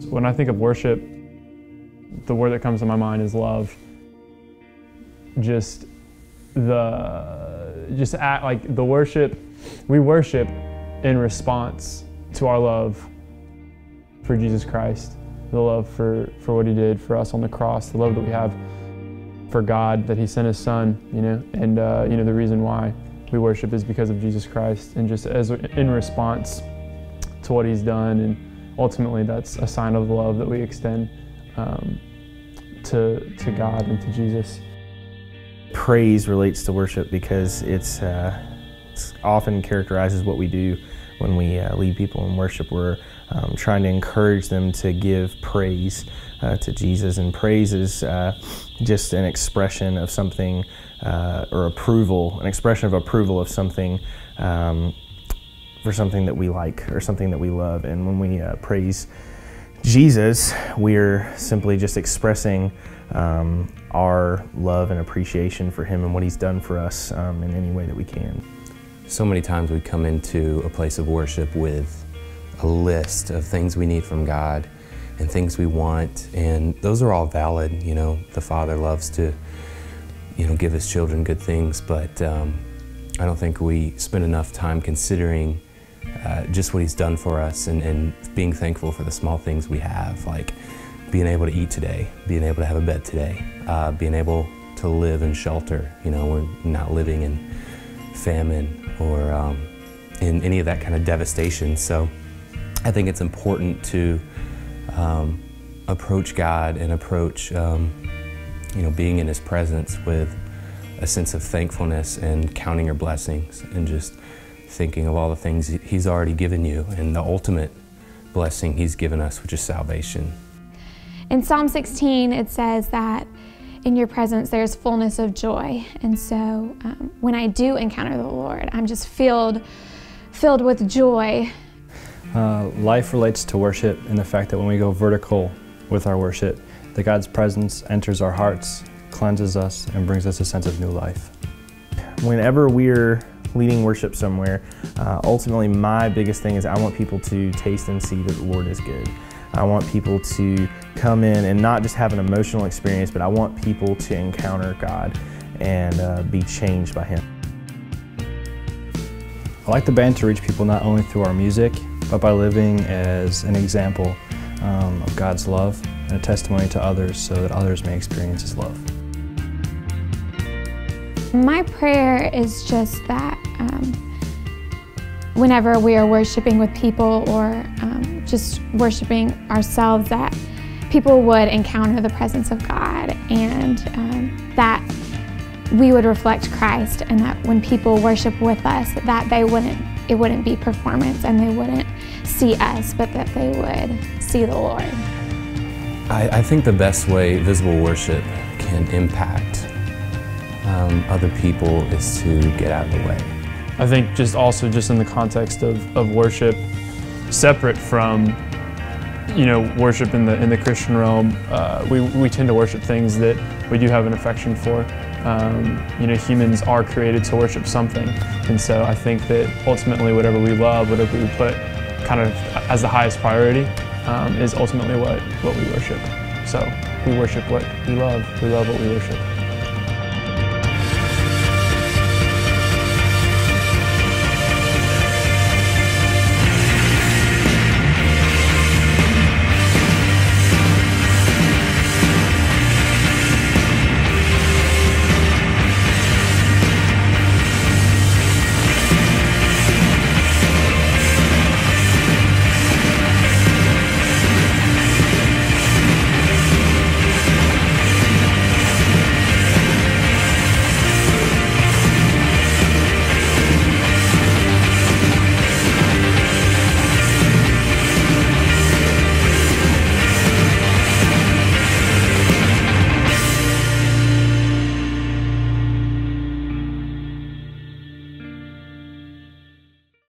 When I think of worship, the word that comes to my mind is love. We worship in response to our love for Jesus Christ, the love for what He did for us on the cross, the love that we have for God, that He sent His Son, and the reason why we worship is because of Jesus Christ, and just as in response to what He's done, and ultimately that's a sign of love that we extend to God and to Jesus. Praise relates to worship because it's often characterizes what we do when we lead people in worship. We're trying to encourage them to give praise to Jesus, and praise is just an expression of something or approval, an expression of approval of something for something that we like or something that we love. And when we praise Jesus, we're simply just expressing our love and appreciation for Him and what He's done for us in any way that we can. So many times we come into a place of worship with a list of things we need from God and things we want, and those are all valid. The Father loves to give His children good things, but I don't think we spend enough time considering just what He's done for us and being thankful for the small things we have, like being able to eat today, being able to have a bed today, being able to live in shelter. We're not living in famine or in any of that kind of devastation. So I think it's important to approach God and approach being in His presence with a sense of thankfulness and counting your blessings and just thinking of all the things He's already given you and the ultimate blessing He's given us, which is salvation. In Psalm 16, it says that in your presence there's fullness of joy. And so when I do encounter the Lord, I'm just filled with joy. Life relates to worship in the fact that when we go vertical with our worship, that God's presence enters our hearts, cleanses us, and brings us a sense of new life. Whenever we're leading worship somewhere, ultimately my biggest thing is I want people to taste and see that the Lord is good. I want people to come in and not just have an emotional experience, but I want people to encounter God and be changed by Him. I like the band to reach people not only through our music, but by living as an example of God's love and a testimony to others so that others may experience His love. My prayer is just that whenever we are worshiping with people or just worshiping ourselves, that people would encounter the presence of God, and that we would reflect Christ, and that when people worship with us, that it wouldn't be performance and they wouldn't see us, but that they would see the Lord. I think the best way visible worship can impact other people is to get out of the way. I think just in the context of worship, separate from worship in the Christian realm, we tend to worship things that we do have an affection for. Humans are created to worship something, and so I think that ultimately whatever we love, whatever we put kind of as the highest priority, is ultimately what we worship. So we worship what we love what we worship.